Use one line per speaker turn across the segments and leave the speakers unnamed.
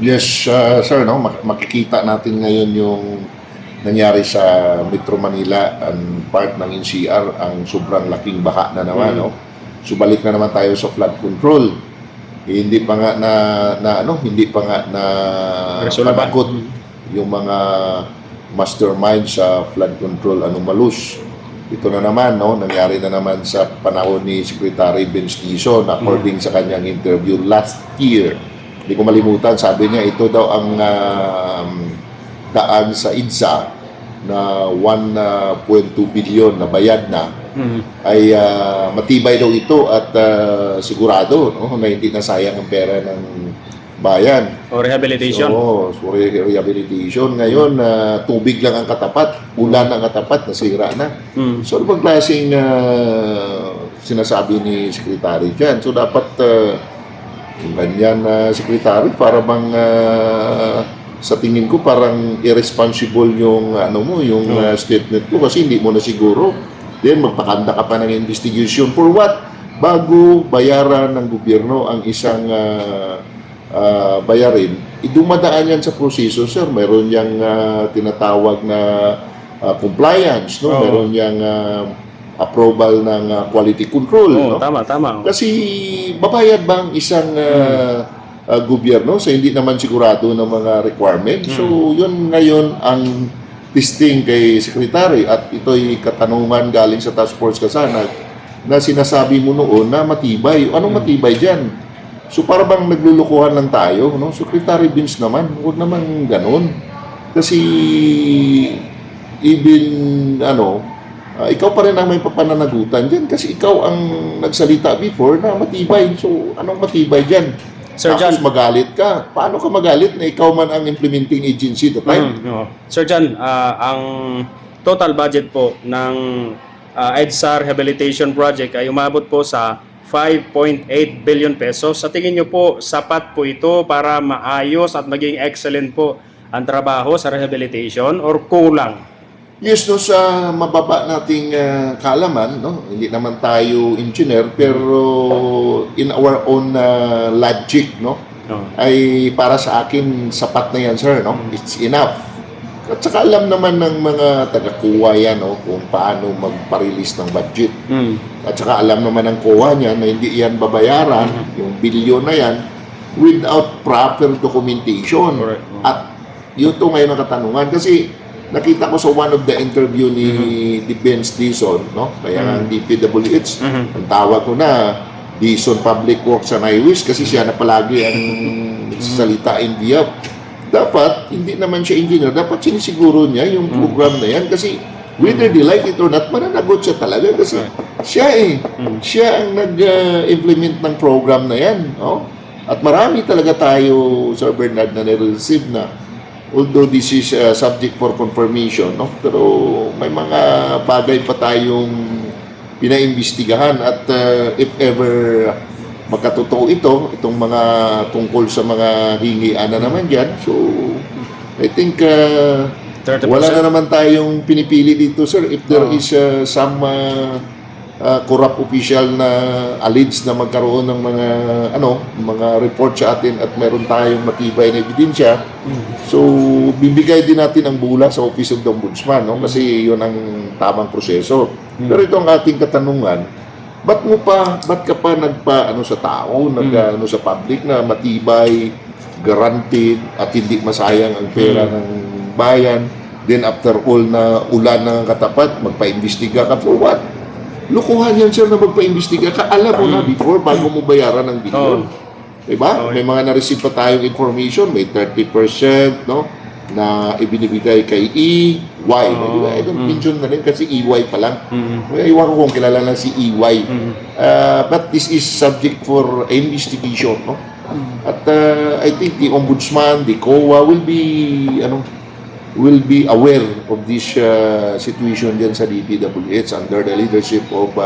Yes, sir, no, makikita natin ngayon yung nangyari sa Metro Manila and part ng NCR, ang sobrang laking baha na naman, no. So balik na naman tayo sa flood control. Hindi pa nga hindi pa nga na
Resolba.
panagot yung mga mastermind sa flood control anomalous. Ito na naman, no, nangyari na naman sa panahon ni Secretary Vince Dizon according sa kanyang interview last year. Hindi ko malimutan, sabi niya ito daw ang daan sa IDSA na 1.2 billion na bayad na ay matibay daw ito at sigurado, no, na hindi na sayang ang pera ng bayan.
O rehabilitation.
So rehabilitation. Ngayon, tubig lang ang katapat, ulan ang katapat, nasira na. So ano bang klaseng sinasabi ni Secretary dyan? So dapat yung ganyan Secretary, para bang sa tingin ko parang irresponsible yung statement ko kasi hindi mo na siguro. Then magpakanda ka pa ng investigation for what? Bago bayaran ng gobyerno ang isang bayarin, idumadaan yan sa proseso, sir. Meron yang tinatawag na compliance, no? Meron yang approval ng quality control, no?
Tama.
Kasi babayad ba ang isang gobyerno sa hindi naman sigurado ng mga requirements? So yun ngayon ang testing kay Secretary, at ito'y katanungan galing sa task force kasanag na sinasabi mo noon na matibay. Anong matibay dyan? So para bang naglulukuhan lang tayo, no? Secretary Vince naman, huwag naman ganun. Kasi even ikaw pa rin ang may papananagutan dyan kasi ikaw ang nagsalita before na matibay. So anong matibay dyan?
Sir
Tapos
John,
magalit ka. Paano ka magalit na ikaw man ang implementing agency at the time?
Sir John, ang total budget po ng EDSA Rehabilitation Project ay umabot po sa 5.8 billion pesos. Sa tingin nyo po, sapat po ito para maayos at maging excellent po ang trabaho sa rehabilitation or kulang?
Yes, no, sa mababa nating kaalaman, no, hindi naman tayo engineer, pero in our own logic, no, ay para sa akin sapat na yan, sir, no, it's enough. At saka alam naman ng mga taga-kuha yan, no, kung paano magpa-release ng budget. At saka alam naman ng kuha niya na hindi yan babayaran, yung bilyon na yan, without proper documentation.
Correct.
At yun to ngayon ang katanungan, kasi nakita ko sa one of the interview ni Vince Dizon, no? Kaya ang DPWH, ang tawag ko na Dizon Public Works and Highways kasi siya na palagi ang nagsasalita in via. Dapat, hindi naman siya engineer, dapat sinisiguro niya yung program na yan kasi whether they like it or not, mananagot siya talaga kasi siya ang nag-implement ng program na yan, no? At marami talaga tayo, Sir Bernard, na nare-receive na, although this is subject for confirmation, no? Pero may mga bagay pa tayong pinaimbestigahan at if ever magkatotoo itong mga tungkol sa mga hingian na naman dyan, so I think
30%?
wala na naman tayong pinipili dito, sir. If there is some corrupt official na alleged na magkaroon ng mga report sa atin at meron tayong matibay na ebidensya, so bibigay din natin ang bula sa Office of the Ombudsman, no? Kasi yun ang tamang proseso. Pero ito ang ating katanungan, ba't ka pa sa tao, sa public na matibay, guaranteed at hindi masayang ang pera ng bayan, then after all na ulan ng katapat, magpa-imbestiga ka for what? Lukuhan yan, sir, na magpa-imbestiga ka. Alam mo na before, bago mo bayaran ng bilyon. Diba? May mga na-receive pa tayong information, may 30%, no, na ibinibigay kay EY. I don't mention na rin kasi EY pa lang. Iwan ko kung kilala lang si EY. But this is subject for investigation, no? At I think the Ombudsman, the COA will be aware of this situation dyan sa DPWH under the leadership of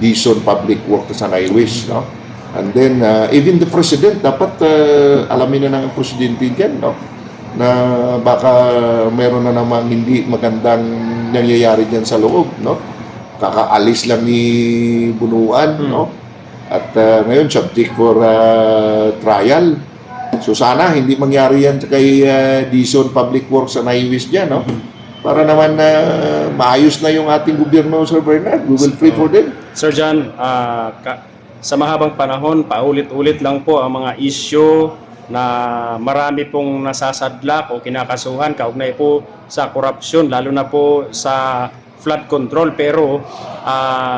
Dizon Public Works and Highways, no? And then even the President, dapat alamin na ng Presidente dyan, no? Na baka meron na namang hindi magandang nangyayari dyan sa loob, no? Kakaalis lang ni Bunuan, no? At ngayon subject for trial. So sana hindi mangyari yan kay Dizon Public Works sa Naiwis dyan, no? Para naman maayos na yung ating gobyerno, Sir Bernard. We will pray for them.
Sir John, sa mahabang panahon, paulit-ulit lang po ang mga issue na marami pong nasasadlak o kinakasuhan kaugnay po sa korupsyon, lalo na po sa flood control. Pero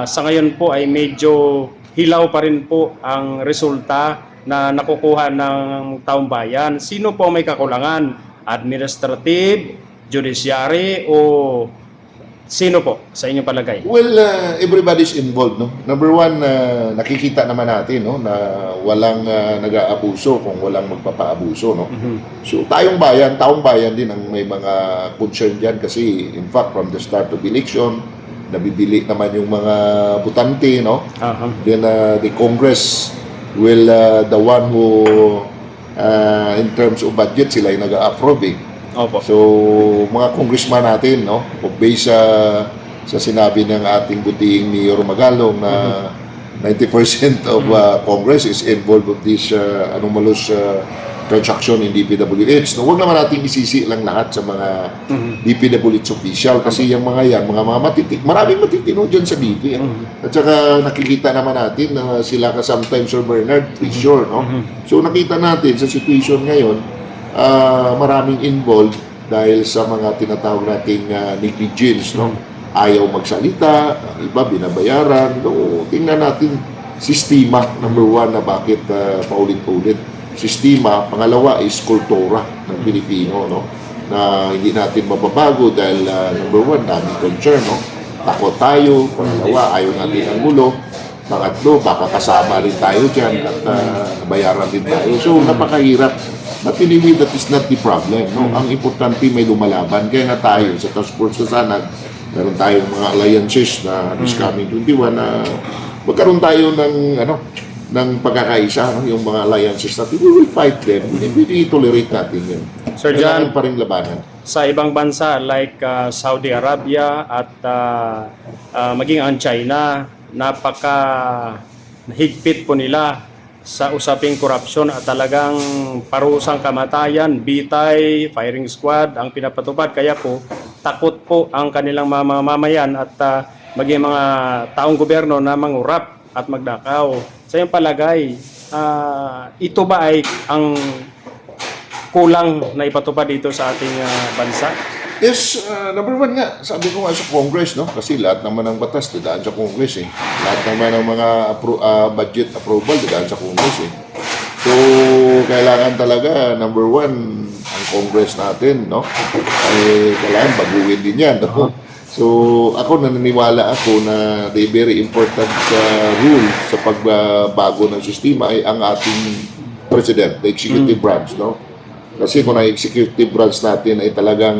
sa ngayon po ay medyo hilaw pa rin po ang resulta na nakukuha ng taong bayan. Sino po may kakulangan? Administrative, judiciary, o sino po sa inyong palagay?
Well, everybody's involved, no? Number one, nakikita naman natin, no, na walang nag-aabuso kung walang magpapaabuso, no? So, taong bayan din ang may mga concern dyan kasi in fact, from the start of election, nabibili naman yung mga butante, no? Then, the Congress will, the one who, in terms of budget, sila yung nag-a-approve, eh.
Opo.
So, mga congressman natin, no, based sa sinabi ng ating butihing Mayor Magalong na 90% of Congress is involved with this anomalous transaction in DPWH. No, huwag naman natin isisi lang lahat sa mga DPWH official kasi yung mga yan, mga maraming matitino dyan sa DP. At saka nakikita naman natin na sila ka sometimes, Sir Bernard, sure, no? So, nakita natin sa situation ngayon, maraming involved dahil sa mga tinatawag nating negligence, no? Ayaw magsalita, ang iba binabayaran. No, tingnan natin sistema, number one, na bakit paulit-ulit. Sistema, pangalawa is kultura ng Pilipino, no? Na hindi natin mababago dahil number one, daming concern, no? Takot tayo, pangalawa, ayaw natin ang gulo. Pangatlo, baka kasama rin tayo dyan at bayaran din tayo. So, napakahirap. But anyway, that is not the problem. No? Ang importante may lumalaban. Kaya nga tayo sa Task Force sa Sanag, meron tayong mga alliances na this coming 21 na magkaroon tayo ng pagkakaisa, no? Yung mga alliances natin. We will fight them. Hindi tolerate natin yun.
Sir John,
kailangan pa rin labanan.
sa ibang bansa like Saudi Arabia at maging ang China, napaka higpit po nila sa usaping korupsyon at talagang parusang kamatayan, bitay, firing squad ang pinapatupad. Kaya po, takot po ang kanilang mamamayan at maging mga taong gobyerno na mangurap at magdakaw. Sa iyong palagay, ito ba ay ang kulang na ipatupad dito sa ating bansa?
Yes, number one nga, sabi ko nga sa Congress, no? Kasi lahat naman ng batas dadaan sa Congress, eh. Lahat naman ng mga budget approval dadaan sa Congress, eh. So, kailangan talaga, number one, ang Congress natin, no? Ay, kailangan baguhin din yan, no? So, ako naniniwala ako na the very important rule sa pagbabago ng sistema ay ang ating President, the executive branch, no? Kasi kung ang executive branch natin ay talagang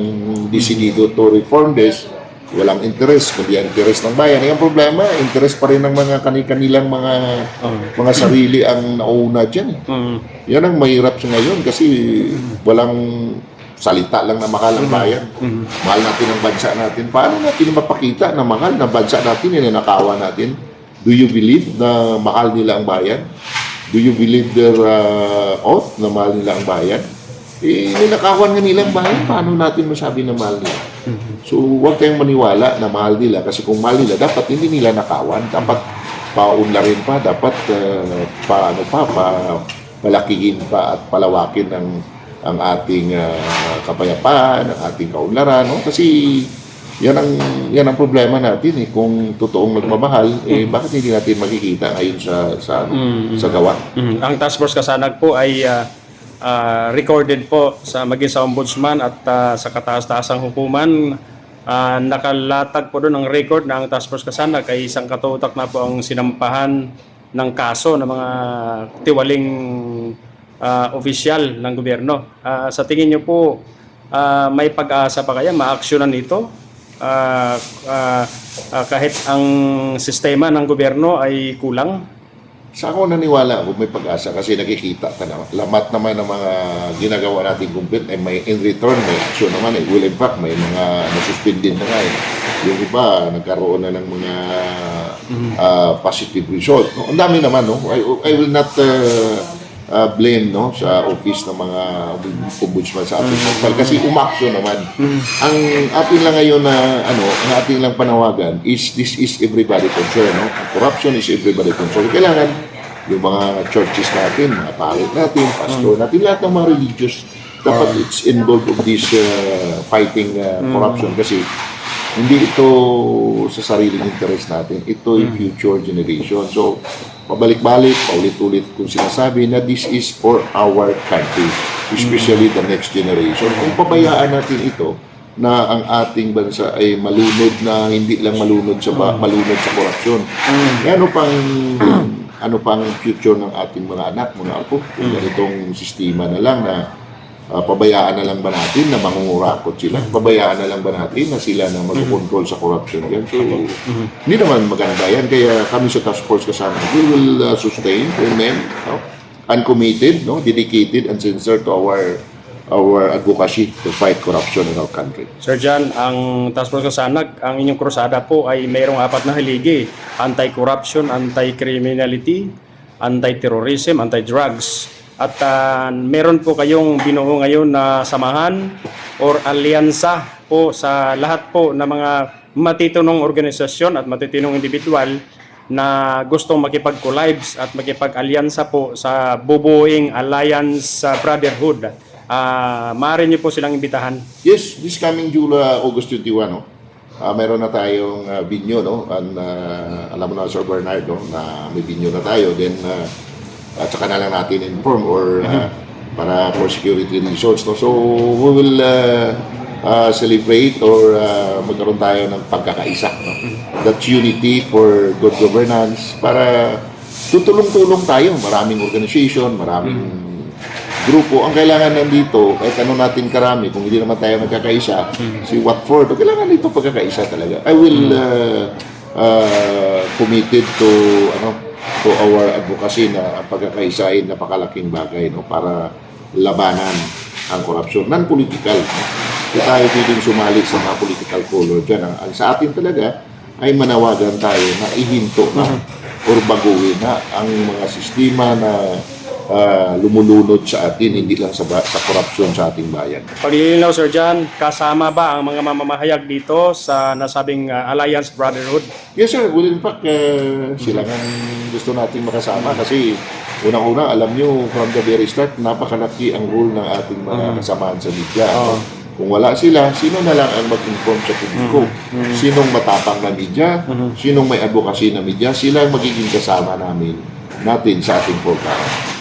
decidido to reform this, walang interest, kundi ang interest ng bayan. Ang problema, interest pa rin ng mga kanilang mga sarili ang nauna dyan. Yan ang mahirap sa ngayon kasi walang salita lang na mahal ang bayan. Mahal natin ang bansa natin. Paano natin mapakita na mahal na bansa natin, ninanakawan natin? Do you believe na mahal nila ang bayan? Do you believe their oath na mahal nila ang bayan? Ninakawan nga nilang bayan, paano natin masabi na mahal nila? So, huwag tayong maniwala na mahal nila kasi kung mahal nila, dapat hindi nila nakawan. Dapat paunlarin pa, dapat palakihin pa at palawakin ang ating kapayapaan, ang ating kaunlaran. No? Kasi yan ang problema natin. Eh. Kung totoong nagmamahal, bakit hindi natin makikita ngayon sa gawa?
Ang Task Force Kasanag po ay recorded po maging sa ombudsman at sa kataas-taasang hukuman. Nakalatag po doon ang record na ang Task Force Kasanag ay isang katutak na po ang sinampahan ng kaso ng mga tiwaling opisyal ng gobyerno. Sa tingin niyo po, may pag-asa pa kaya maaksyonan ito kahit ang sistema ng gobyerno ay kulang?
Sa ako naniwala ako may pag-asa kasi nakikita ka naman. Lamat naman ng mga ginagawa natin kumpit ay may in return, may action naman eh. Well, in fact, may mga nasuspend din na nga eh. Yung iba, nagkaroon na ng mga positive result. No? Ang dami naman, no? I will not blame no sa office ng mga ombudsman sa ating portal kasi umaksyon naman. Ang atin lang ngayon na ang ating lang panawagan is this is everybody concerned, no? Ang corruption is everybody concerned. Kailangan yung mga churches natin, mga parit natin, pastor natin, lahat ng mga religious dapat it's involved of this fighting corruption kasi hindi ito sa sariling interest natin. Ito yung future generation. So, pabalik-balik, paulit-ulit kung sinasabi na this is for our country, especially the next generation. Kung pabayaan natin ito, na ang ating bansa ay malunod na hindi lang malunod sa korupsyon. Ano pang future ng ating mga anak, mga apo? Kung ganitong sistema na lang na pabayaan na lang ba natin na mangungurakot sila? Pabayaan na lang ba natin na sila na mag-control sa corruption yan? So, hindi naman maganda yan. Kaya kami sa Task Force kasama, we will sustain, remain uncommitted, dedicated and sincere to our advocacy to fight corruption in our country.
Sir John, ang Task Force Kasanag, ang inyong krusada po ay mayroong 4 na haligi. Anti-corruption, anti-criminality, anti-terrorism, anti-drugs. At meron po kayong binuo ngayon na samahan or alyansa po sa lahat po ng mga matitinong organisasyon at matitinong individual na gustong makipag-collabs at makipag-alyansa po sa bubuing Alliance Brotherhood. Maaari niyo po silang imbitahan.
Yes, this coming August 21, meron na tayong binyo, alam mo na Sir Bernard, na may binyo na tayo. Then, at saka na lang natin inform or para for security reasons. So, we will celebrate or magkaroon tayo ng pagkakaisa. That's unity for good governance para tutulong-tulong tayo. Maraming organization, maraming grupo. Ang kailangan nandito, kahit ano natin karami, kung hindi naman tayo nagkakaisa, si what for, kailangan dito pagkakaisa talaga. I will committed to our advocacy na ang pagkakaisa ay napakalaking bagay para labanan ang korupsyon. Non-political. Hindi tayo pwedeng sumali sa mga political color dyan. Ang sa atin talaga ay manawagan tayo na ihinto na or baguhin na ang mga sistema na lumulunod sa atin, hindi lang sa korupsyon sa ating bayan.
Paglilinaw, Sir John, kasama ba ang mga mamamahayag dito sa nasabing Alliance Brotherhood?
Yes sir, well in fact, sila nga gusto nating makasama kasi unang-una, alam nyo, from the very start, napakalaki ang role ng ating mga kasamaan sa media. Kung wala sila, sino na lang ang mag-inform sa publiko? Sinong matapang na media? Sinong may advocacy na media? Sila ang magiging kasama natin sa ating program.